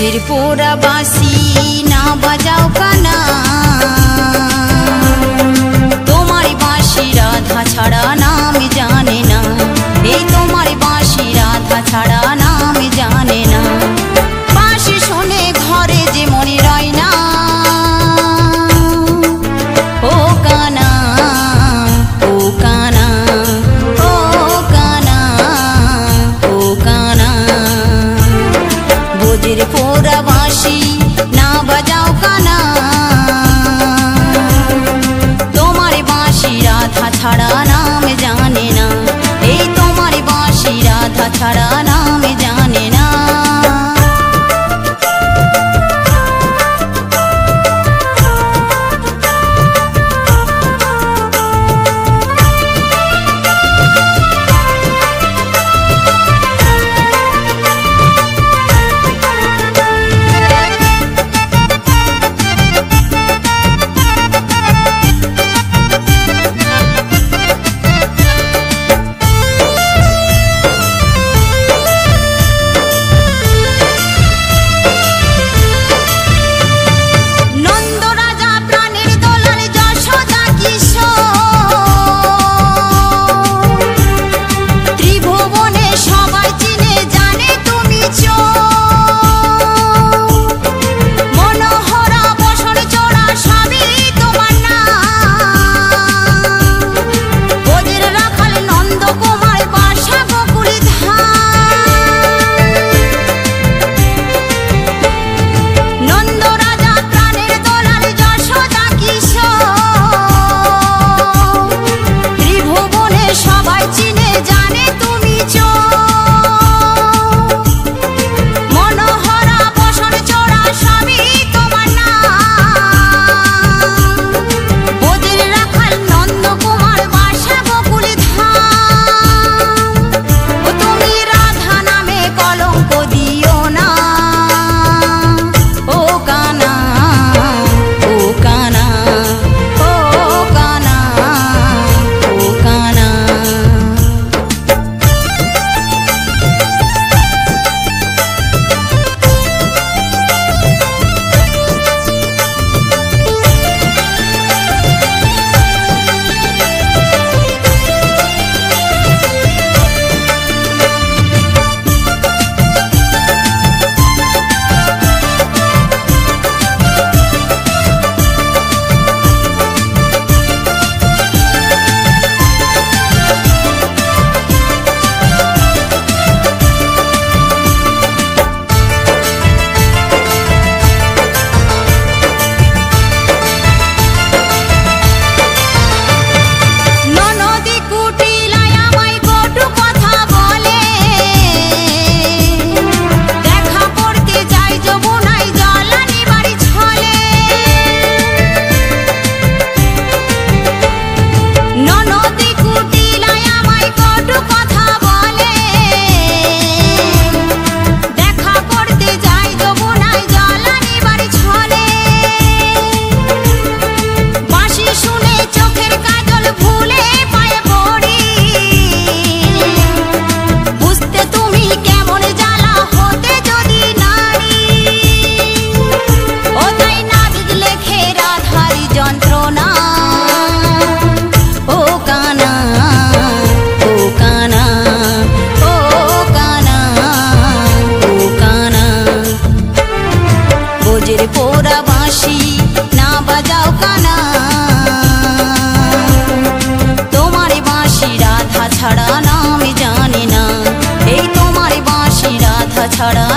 बोझेर पोड़ा बाँशी ना बजाओ काना तुम्हारी बाँशी राधा छाड़ा नाम जाने ना এই তোমার বাঁশি রাধা ছাড়া নাম জানে না বাঁশি শুনে ঘরে যে মনে রয় না ও কানা ও কানা ও কানা ও কানা बोझेर पोड़ा बाँशी ना बजाओ काना तुम्हारी बाँशी राधा छाड़ा नाम जाने ना राधा छाड़ा नाम जाने ना बोझेर पोड़ा बाँशी ना बजाओ काना तुम्हारी बाँशी राधा छाड़ा नाम जाने ना এই তোমার বাঁশি রাধা ছাড়া